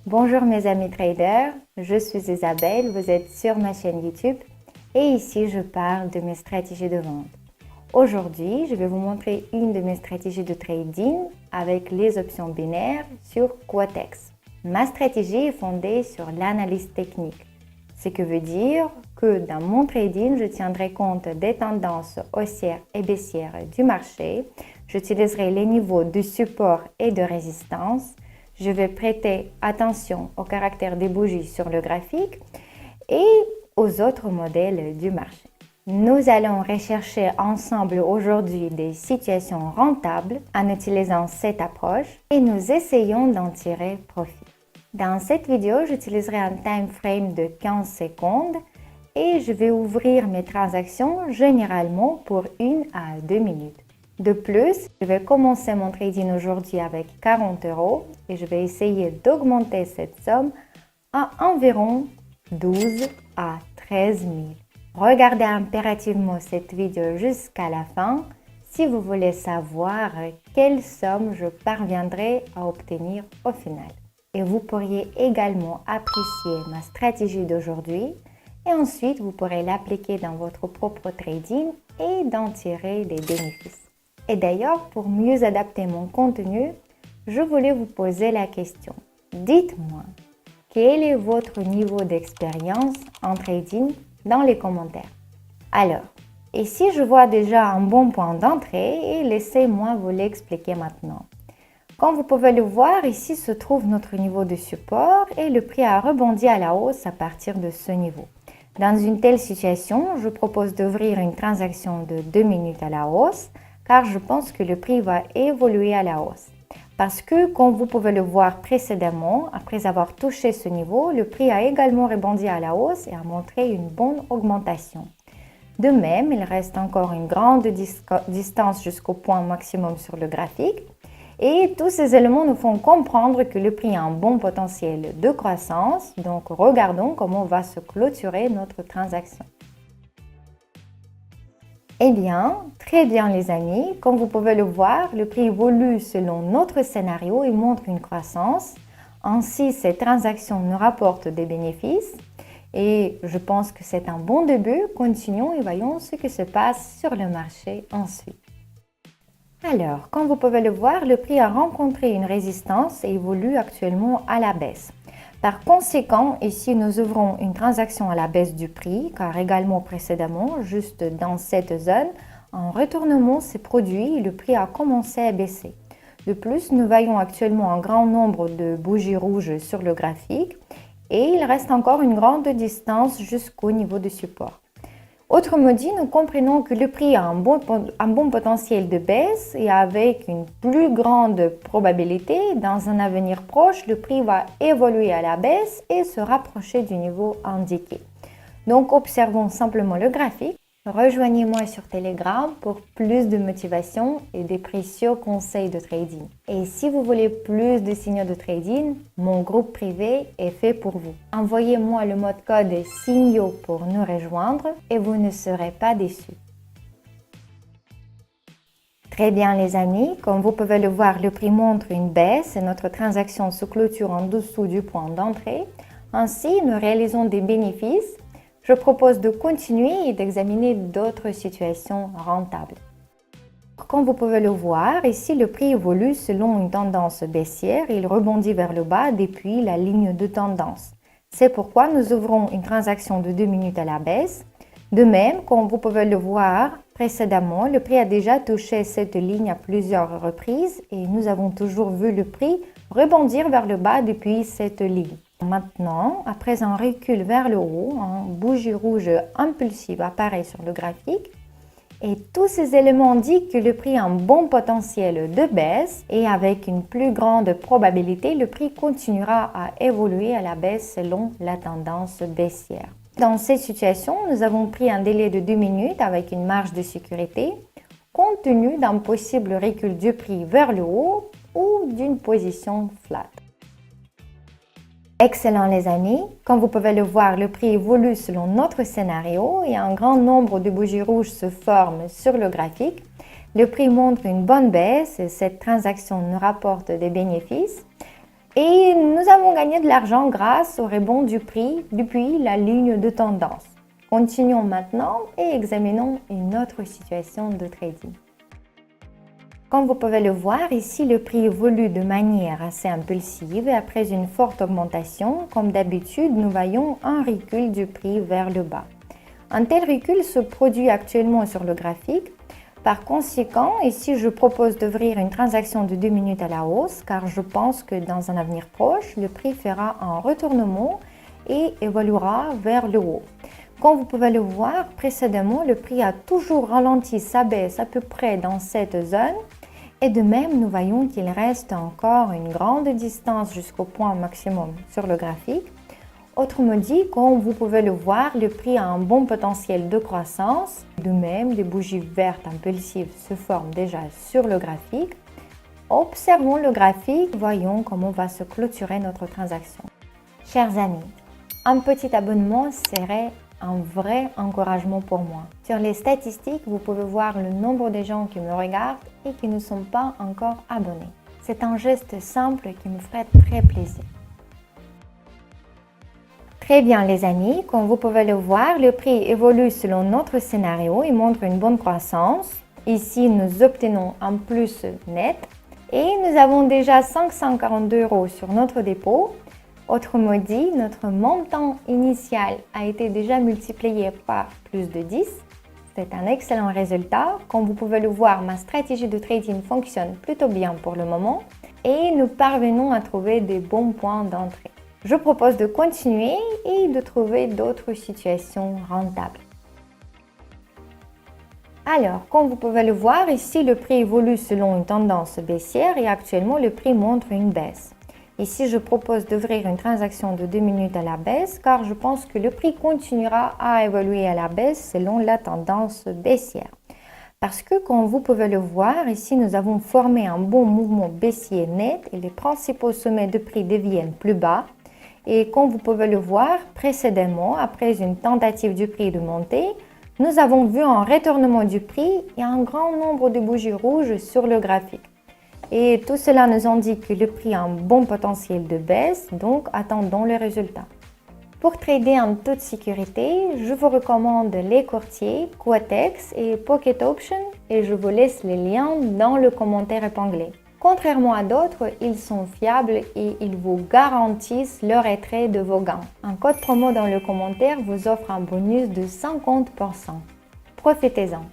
Bonjour mes amis traders, je suis Isabelle, vous êtes sur ma chaîne YouTube et ici je parle de mes stratégies de vente. Aujourd'hui, je vais vous montrer une de mes stratégies de trading avec les options binaires sur Quotex. Ma stratégie est fondée sur l'analyse technique, ce qui veut dire que dans mon trading, je tiendrai compte des tendances haussières et baissières du marché, j'utiliserai les niveaux de support et de résistance. Je vais prêter attention au caractère des bougies sur le graphique et aux autres modèles du marché. Nous allons rechercher ensemble aujourd'hui des situations rentables en utilisant cette approche et nous essayons d'en tirer profit. Dans cette vidéo, j'utiliserai un time frame de 15 secondes et je vais ouvrir mes transactions généralement pour 1 à 2 minutes. De plus, je vais commencer mon trading aujourd'hui avec 40 € et je vais essayer d'augmenter cette somme à environ 12 à 13 000. Regardez impérativement cette vidéo jusqu'à la fin si vous voulez savoir quelle somme je parviendrai à obtenir au final. Et vous pourriez également apprécier ma stratégie d'aujourd'hui et ensuite vous pourrez l'appliquer dans votre propre trading et d'en tirer des bénéfices. Et d'ailleurs, pour mieux adapter mon contenu, je voulais vous poser la question. Dites-moi, quel est votre niveau d'expérience en trading dans les commentaires? Alors, ici je vois déjà un bon point d'entrée et laissez-moi vous l'expliquer maintenant. Comme vous pouvez le voir, ici se trouve notre niveau de support et le prix a rebondi à la hausse à partir de ce niveau. Dans une telle situation, je propose d'ouvrir une transaction de 2 minutes à la hausse car je pense que le prix va évoluer à la hausse. Parce que, comme vous pouvez le voir précédemment, après avoir touché ce niveau, le prix a également rebondi à la hausse et a montré une bonne augmentation. De même, il reste encore une grande distance jusqu'au point maximum sur le graphique. Et tous ces éléments nous font comprendre que le prix a un bon potentiel de croissance. Donc, regardons comment va se clôturer notre transaction. Eh bien, très bien les amis, comme vous pouvez le voir, le prix évolue selon notre scénario et montre une croissance. Ainsi, cette transaction nous rapporte des bénéfices et je pense que c'est un bon début. Continuons et voyons ce qui se passe sur le marché ensuite. Alors, comme vous pouvez le voir, le prix a rencontré une résistance et évolue actuellement à la baisse. Par conséquent, ici nous ouvrons une transaction à la baisse du prix car également précédemment, juste dans cette zone, un retournement s'est produit et le prix a commencé à baisser. De plus, nous voyons actuellement un grand nombre de bougies rouges sur le graphique et il reste encore une grande distance jusqu'au niveau de support. Autrement dit, nous comprenons que le prix a un bon potentiel de baisse et avec une plus grande probabilité, dans un avenir proche, le prix va évoluer à la baisse et se rapprocher du niveau indiqué. Donc, observons simplement le graphique. Rejoignez-moi sur Telegram pour plus de motivation et des précieux conseils de trading. Et si vous voulez plus de signaux de trading, mon groupe privé est fait pour vous. Envoyez-moi le mot de code signaux pour nous rejoindre et vous ne serez pas déçus. Très bien les amis, comme vous pouvez le voir, le prix montre une baisse et notre transaction se clôture en dessous du point d'entrée. Ainsi, nous réalisons des bénéfices. Je propose de continuer et d'examiner d'autres situations rentables. Comme vous pouvez le voir, ici le prix évolue selon une tendance baissière et il rebondit vers le bas depuis la ligne de tendance. C'est pourquoi nous ouvrons une transaction de 2 minutes à la baisse. De même, comme vous pouvez le voir précédemment, le prix a déjà touché cette ligne à plusieurs reprises et nous avons toujours vu le prix rebondir vers le bas depuis cette ligne. Maintenant, après un recul vers le haut, une bougie rouge impulsive apparaît sur le graphique et tous ces éléments indiquent que le prix a un bon potentiel de baisse et avec une plus grande probabilité, le prix continuera à évoluer à la baisse selon la tendance baissière. Dans cette situation, nous avons pris un délai de 2 minutes avec une marge de sécurité compte tenu d'un possible recul du prix vers le haut ou d'une position flat. Excellent les amis, comme vous pouvez le voir, le prix évolue selon notre scénario et un grand nombre de bougies rouges se forment sur le graphique. Le prix montre une bonne baisse et cette transaction nous rapporte des bénéfices. Et nous avons gagné de l'argent grâce au rebond du prix depuis la ligne de tendance. Continuons maintenant et examinons une autre situation de trading. Comme vous pouvez le voir, ici le prix évolue de manière assez impulsive et après une forte augmentation, comme d'habitude, nous voyons un recul du prix vers le bas. Un tel recul se produit actuellement sur le graphique. Par conséquent, ici je propose d'ouvrir une transaction de 2 minutes à la hausse car je pense que dans un avenir proche, le prix fera un retournement et évoluera vers le haut. Comme vous pouvez le voir précédemment, le prix a toujours ralenti sa baisse à peu près dans cette zone. Et de même, nous voyons qu'il reste encore une grande distance jusqu'au point maximum sur le graphique. Autrement dit, comme vous pouvez le voir, le prix a un bon potentiel de croissance. De même, les bougies vertes impulsives se forment déjà sur le graphique. Observons le graphique, voyons comment va se clôturer notre transaction. Chers amis, un petit abonnement serait un vrai encouragement pour moi. Sur les statistiques, vous pouvez voir le nombre de gens qui me regardent et qui ne sont pas encore abonnés. C'est un geste simple qui me ferait très plaisir. Très bien les amis, comme vous pouvez le voir, le prix évolue selon notre scénario et montre une bonne croissance. Ici, nous obtenons un plus net et nous avons déjà 542 € sur notre dépôt. Autrement dit, notre montant initial a été déjà multiplié par plus de 10. C'est un excellent résultat. Comme vous pouvez le voir, ma stratégie de trading fonctionne plutôt bien pour le moment et nous parvenons à trouver des bons points d'entrée. Je propose de continuer et de trouver d'autres situations rentables. Alors, comme vous pouvez le voir, ici le prix évolue selon une tendance baissière et actuellement le prix montre une baisse. Ici, je propose d'ouvrir une transaction de 2 minutes à la baisse car je pense que le prix continuera à évoluer à la baisse selon la tendance baissière. Parce que, comme vous pouvez le voir, ici, nous avons formé un bon mouvement baissier net et les principaux sommets de prix deviennent plus bas. Et comme vous pouvez le voir précédemment, après une tentative du prix de monter, nous avons vu un retournement du prix et un grand nombre de bougies rouges sur le graphique. Et tout cela nous indique que le prix a un bon potentiel de baisse, donc attendons les résultats. Pour trader en toute sécurité, je vous recommande les courtiers Quotex et Pocket Option et je vous laisse les liens dans le commentaire épinglé. Contrairement à d'autres, ils sont fiables et ils vous garantissent le retrait de vos gains. Un code promo dans le commentaire vous offre un bonus de 50%. Profitez-en.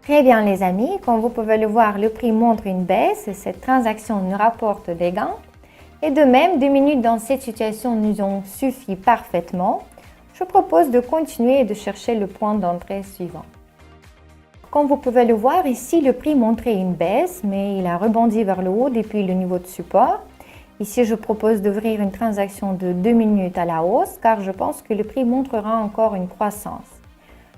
Très bien les amis, comme vous pouvez le voir, le prix montre une baisse et cette transaction nous rapporte des gains. Et de même, 2 minutes dans cette situation nous ont suffi parfaitement. Je propose de continuer et de chercher le point d'entrée suivant. Comme vous pouvez le voir, ici le prix montrait une baisse, mais il a rebondi vers le haut depuis le niveau de support. Ici, je propose d'ouvrir une transaction de 2 minutes à la hausse car je pense que le prix montrera encore une croissance.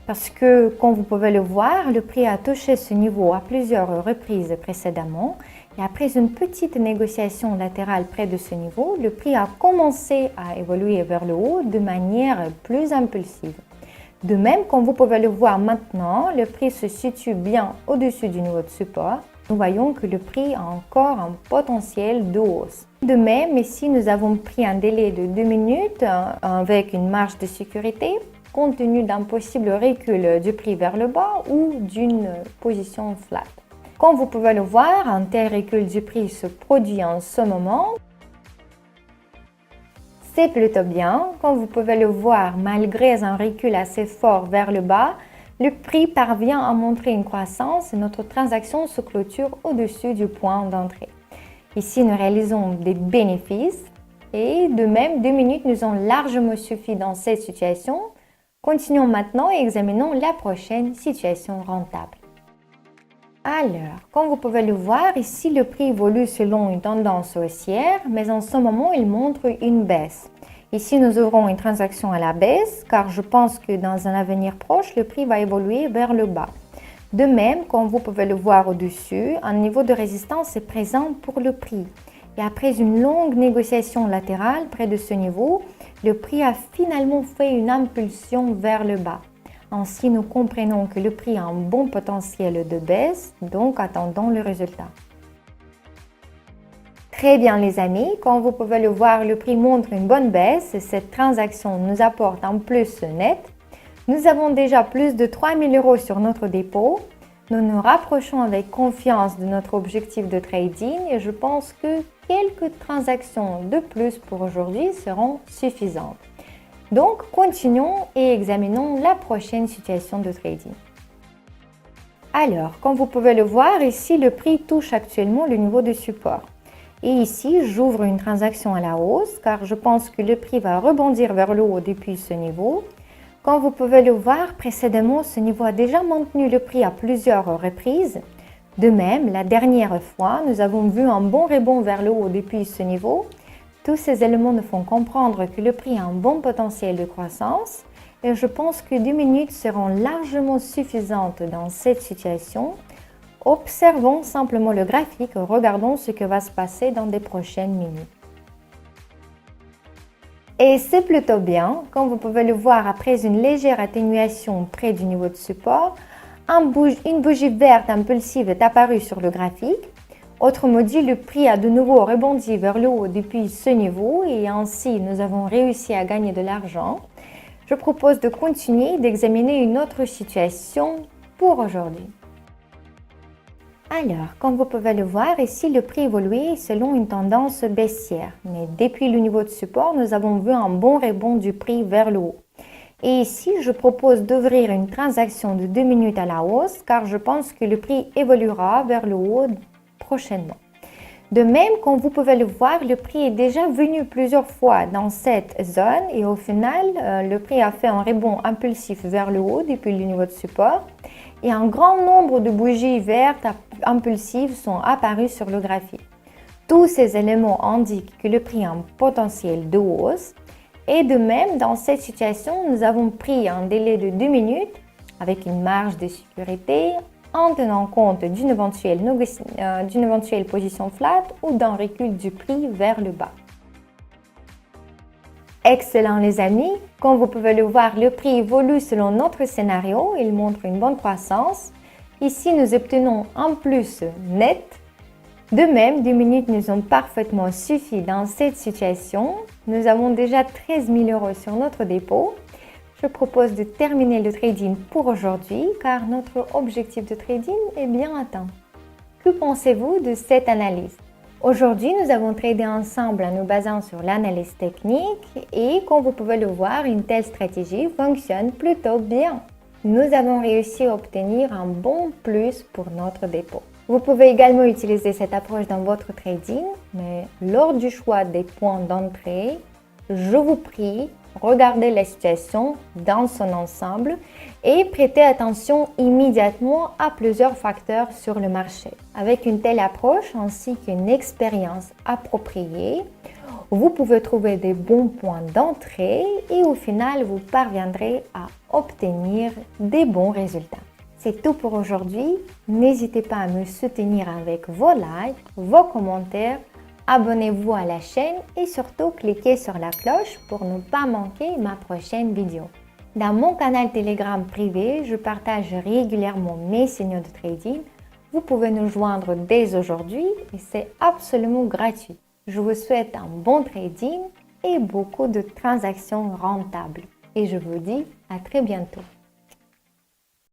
Parce que, comme vous pouvez le voir, le prix a touché ce niveau à plusieurs reprises précédemment et après une petite négociation latérale près de ce niveau, le prix a commencé à évoluer vers le haut de manière plus impulsive. De même, comme vous pouvez le voir maintenant, le prix se situe bien au-dessus du niveau de support. Nous voyons que le prix a encore un potentiel de hausse. De même, ici, nous avons pris un délai de 2 minutes avec une marge de sécurité compte tenu d'un possible recul du prix vers le bas ou d'une position flat. Comme vous pouvez le voir, un tel recul du prix se produit en ce moment. C'est plutôt bien. Comme vous pouvez le voir, malgré un recul assez fort vers le bas, le prix parvient à montrer une croissance et notre transaction se clôture au-dessus du point d'entrée. Ici, nous réalisons des bénéfices et de même, 2 minutes nous ont largement suffi dans cette situation. Continuons maintenant et examinons la prochaine situation rentable. Alors, comme vous pouvez le voir, ici le prix évolue selon une tendance haussière, mais en ce moment il montre une baisse. Ici nous ouvrons une transaction à la baisse car je pense que dans un avenir proche, le prix va évoluer vers le bas. De même, comme vous pouvez le voir au-dessus, un niveau de résistance est présent pour le prix. Et après une longue négociation latérale près de ce niveau, le prix a finalement fait une impulsion vers le bas. Ainsi, nous comprenons que le prix a un bon potentiel de baisse, donc attendons le résultat. Très bien les amis, comme vous pouvez le voir, le prix montre une bonne baisse. Cette transaction nous apporte un plus net. Nous avons déjà plus de 3 000 € sur notre dépôt. Nous nous rapprochons avec confiance de notre objectif de trading et je pense que quelques transactions de plus pour aujourd'hui seront suffisantes. Donc, continuons et examinons la prochaine situation de trading. Alors, comme vous pouvez le voir, ici, le prix touche actuellement le niveau de support. Et ici, j'ouvre une transaction à la hausse car je pense que le prix va rebondir vers le haut depuis ce niveau. Comme vous pouvez le voir, précédemment, ce niveau a déjà maintenu le prix à plusieurs reprises. De même, la dernière fois, nous avons vu un bon rebond vers le haut depuis ce niveau. Tous ces éléments nous font comprendre que le prix a un bon potentiel de croissance et je pense que 2 minutes seront largement suffisantes dans cette situation. Observons simplement le graphique et regardons ce que va se passer dans les prochaines minutes. Et c'est plutôt bien, comme vous pouvez le voir après une légère atténuation près du niveau de support, une bougie verte impulsive est apparue sur le graphique. Autrement dit, le prix a de nouveau rebondi vers le haut depuis ce niveau et ainsi nous avons réussi à gagner de l'argent. Je propose de continuer d'examiner une autre situation pour aujourd'hui. Alors, comme vous pouvez le voir, ici le prix évoluait selon une tendance baissière. Mais depuis le niveau de support, nous avons vu un bon rebond du prix vers le haut. Et ici, je propose d'ouvrir une transaction de 2 minutes à la hausse car je pense que le prix évoluera vers le haut prochainement. De même, comme vous pouvez le voir, le prix est déjà venu plusieurs fois dans cette zone et au final, le prix a fait un rebond impulsif vers le haut depuis le niveau de support et un grand nombre de bougies vertes impulsives sont apparues sur le graphique. Tous ces éléments indiquent que le prix a un potentiel de hausse et de même, dans cette situation, nous avons pris un délai de 2 minutes avec une marge de sécurité en tenant compte d'une éventuelle position flat ou d'un recul du prix vers le bas. Excellent les amis, comme vous pouvez le voir, le prix évolue selon notre scénario, il montre une bonne croissance. Ici, nous obtenons un plus net. De même, 2 minutes nous ont parfaitement suffi dans cette situation. Nous avons déjà 13 000 € sur notre dépôt. Je propose de terminer le trading pour aujourd'hui car notre objectif de trading est bien atteint. Que pensez-vous de cette analyse? Aujourd'hui, nous avons tradé ensemble en nous basant sur l'analyse technique et comme vous pouvez le voir, une telle stratégie fonctionne plutôt bien. Nous avons réussi à obtenir un bon plus pour notre dépôt. Vous pouvez également utiliser cette approche dans votre trading, mais lors du choix des points d'entrée, je vous prie, regardez la situation dans son ensemble et prêtez attention immédiatement à plusieurs facteurs sur le marché. Avec une telle approche ainsi qu'une expérience appropriée, vous pouvez trouver des bons points d'entrée et au final, vous parviendrez à obtenir des bons résultats. C'est tout pour aujourd'hui. N'hésitez pas à me soutenir avec vos likes, vos commentaires. Abonnez-vous à la chaîne et surtout cliquez sur la cloche pour ne pas manquer ma prochaine vidéo. Dans mon canal Telegram privé, je partage régulièrement mes signaux de trading. Vous pouvez nous joindre dès aujourd'hui et c'est absolument gratuit. Je vous souhaite un bon trading et beaucoup de transactions rentables. Et je vous dis à très bientôt.